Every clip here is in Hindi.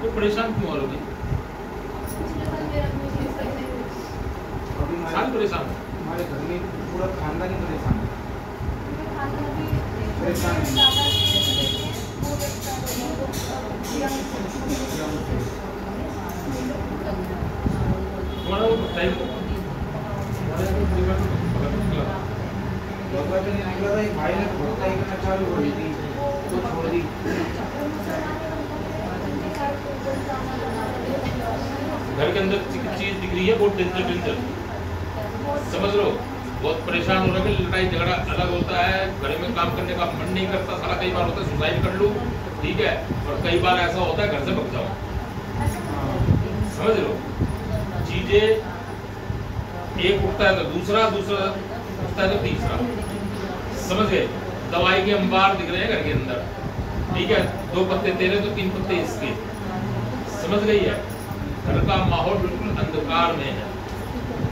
तो परेशान क्यों हो रही? सारी परेशान है। हमारे घर में पूरा खानदान ही परेशान है। तुम्हारा वो टाइम भगवान ने निकला था, भाई ने भोटाई करना चालू कर दी थी तो छोड़ दी। घर के अंदर चीज दिख रही है बहुत डेंजर, समझ लो। बहुत परेशान हो रहे हैं, लड़ाई झगड़ा अलग होता है, घर में काम करने का मन नहीं करता, सारा कई बार होता है सुसाइड कर लूं, ठीक है, और कई बार ऐसा होता है घर से भाग जाओ, समझ लो। चीजें एक उठता है तो दूसरा उठता है तो तीसरा, समझ गए। दवाई के अंबार दिख रहे हैं घर के अंदर, ठीक है, 2 पत्ते तेरे तो 3 पत्ते इसके, समझ गई है। घर का माहौल बिल्कुल अंधकार में है।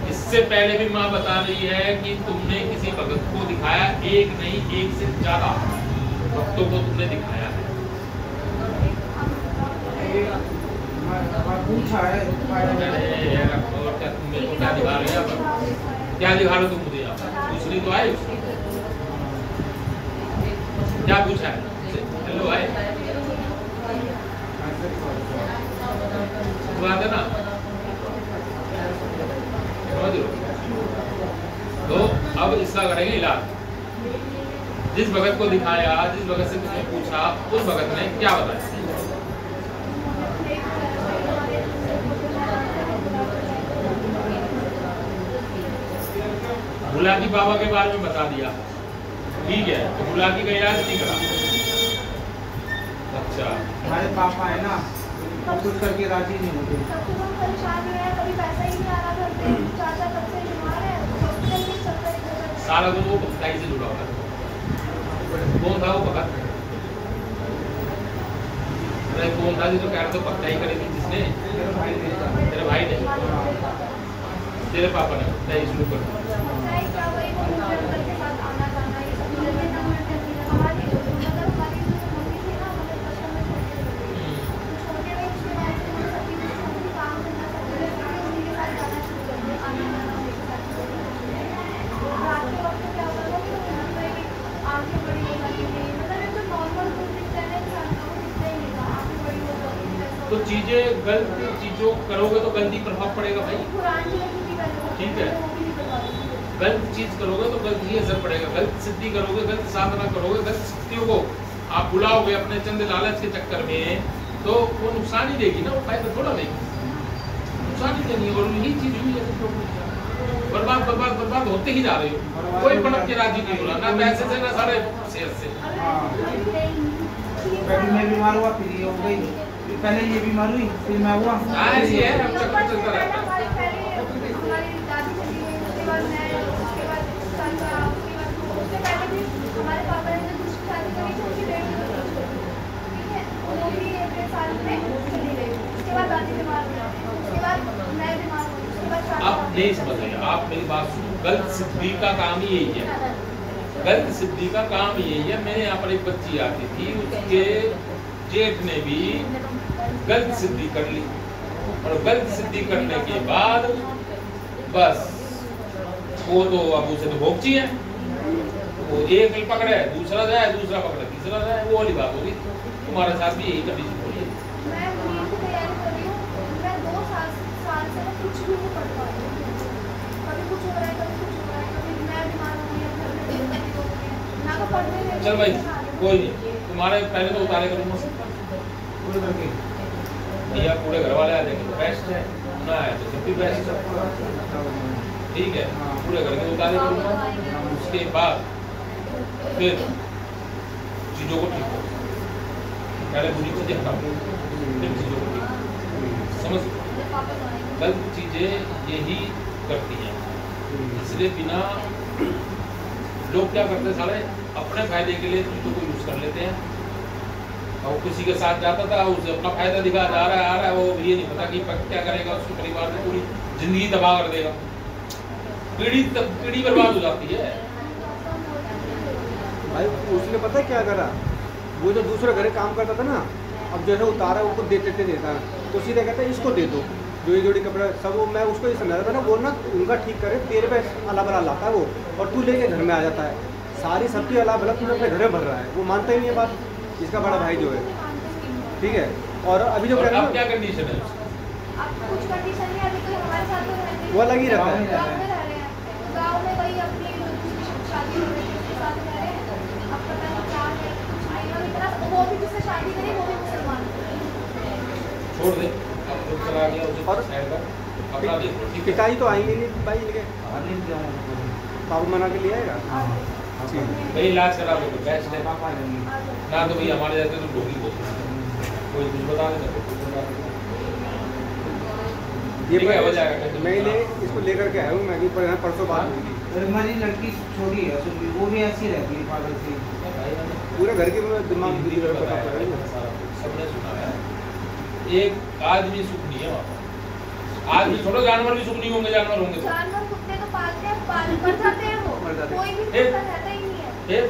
इससे पहले भी माँ बता रही है कि तुमने किसी भगत को दिखाया, एक नहीं 1 से ज्यादा भक्तों को तुमने दिखाया है। पूछा है क्या दिखा रहे हैं, क्या दिखा रहे हो तुम मुझे? दूसरी तो आए, क्या पूछा है? हेलो आए बात है ना, समझ लो। तो अब इसका करेंगे इलाज। जिस भगत को दिखाया, जिस भगत से तुमने पूछा, उस भगत ने क्या बताया? गुलाटी बाबा के बारे में बता दिया, ठीक है, तो गुलाटी का इलाज नहीं करा। अच्छा, हमारे पापा है ना, कुछ करके राजी नहीं होते। सारा दिन वो भक्ताई से जुड़ा हुआ है। कौन था वो भगत? अरे कौन था जो कह रहा था भक्ताई करेगी जिसने? तेरे भाई ने, तेरे पापा ने भक्ताई शुरू कर दी। तो चीजें गलत चीजों करोगे तो गलती प्रभाव पड़ेगा भाई, ठीक है। गलत चीज करोगे तो गलत ही असर पड़ेगा। गलत सिद्धि करोगे, गलत साधना करोगे, गलत शक्तियों को आप बुलाओगे अपने चंद लालच के चक्कर में, तो वो नुकसान ही देगी ना, वो फायदा थोड़ा देगी, नुकसान ही देगी। और यही चीज हुई है, बर्बाद होते ही जा रहे हो। कोई पड़क के राजी नहीं हो रहा, ना पैसे से ना सारे सेहत से। मैं बीमार हुआ, फिर ये हो गई, पहले ये बीमार हुई, फिर मैं हुआ, ऐसी है, अब चक्कर चलता रहता है। आप नहीं समझ रहे, आप मेरी बात सुनो। गलत सिद्धि का काम ही यही है, गलत सिद्धि का काम यही है। मेरे यहाँ पर एक बच्ची आती थी, उसके जेठ ने भी गलत सिद्धि कर ली, और गलत सिद्धि करने के बाद बस वो तो अब उसे तो भोगची है, वो एक पकड़े दूसरा जाए, दूसरा पकड़े तीसरा जाए, वो वाली बात होगी। तुम्हारे साथ भी यही कंडीशन हो रही है। चल भाई कोई नहीं, तुम्हारे पहले तो उतारे करूँगा पूरे करके भैया, पूरे घर वाले आ जाएंगे, बेस्ट है ना, है तो सब भी बेस्ट है, ठीक है। पूरे घर के उतारे करूँगा, उसके बाद फिर चीज़ों को ठीक करो, पहले बुरी चीज़ें हटाओ, फिर चीज़ों को ठीक करो, समझ। गलत चीज़ें यही करती हैं, इसलिए बिना लोग क्या करते हैं सारे अपने फायदे के लिए चीज़ों को यूज कर लेते हैं। और किसी के साथ जाता था, उसे अपना फायदा दिखा जा रहा है, आ रहा है, वो ये नहीं पता कि क्या करेगा, उसके परिवार में पूरी जिंदगी तबाह कर देगा, पीढ़ी बर्बाद हो जाती है भाई। उसने पता क्या करा, वो जो दूसरे घरे काम करता था ना, अब जो है उतारा वो खुद देते देता है, तो सीधे कहता है इसको दे दो जो ये जोड़ी कपड़ा सब। वो मैं उसको ये समझा था ना, वो ना उनका ठीक करे, तेरे पे अला बला लाता है वो, और तू लेके घर में आ जाता है, सारी सबकी अला बला तू अपने घर में भर रहा है, वो मानता ही नहीं है बात इसका बड़ा भाई जो है, ठीक है। और अभी जो कह रहे अब हैं क्या कंडीशन है? अब कुछ कंडीशन नहीं, अभी तो हमारे साथ तो रहते हैं। वो अलग ही रहता गाँव है। में रह रहे हैं, गाँव में वही अपनी शादी हो रही है उसके साथ रह रहे हैं। अब पता नहीं क्या है, कुछ नहीं, और इतना वो भी जिससे शादी करी वो भी मुसलमान है। छोड़ दे, अब खुद चला गया उसे और साइड कर, अपना देखो, ठीक है। पिताजी तो आएंगे नहीं भाई इनके, आने क्या है? बाबू मना के लिए आएगा। ठीक है। भाई इलाज करा दो तो बेस्ट है, पापा आएंगे। ना तो भाई हमारे जैसे तो ढोंगी बोलते हैं, कोई कुछ बता दे तो कुछ बता दे। ये ठीक है, हो जाएगा। मैं ले इसको लेकर के आया हूँ, मैं भी परसों बात हुई थी। अरे हमारी लड़की छोटी है, सुन ली, वो भी ऐसी रहती है पागल सी। पूरे घर के दिमाग बुद्धि कर पता कर रही है। सबने सुना है, एक आदमी सुख नहीं है वहाँ पर। आदमी छोड़ो, जानवर भी सुख नहीं होंगे, जानवर होंगे तो। जानवर कुत्ते तो पालते हैं, मर जाते हैं वो, मर जाते हैं। कोई भी कुत्ता रहता ही नहीं है। फिर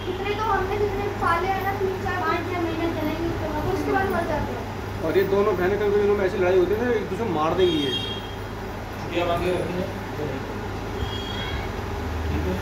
कितने तो हमने जितने पाले हैं ना, 3-4 महीने चलेंगे उसके बाद मर जाते हैं। और ये दोनों बहनें कभी इन्होंने ऐसी लड़ाई होती है ना, एक दूसरे को मार देंगी ये। छुट्टियाँ मांगे रखी हैं, ठीक है।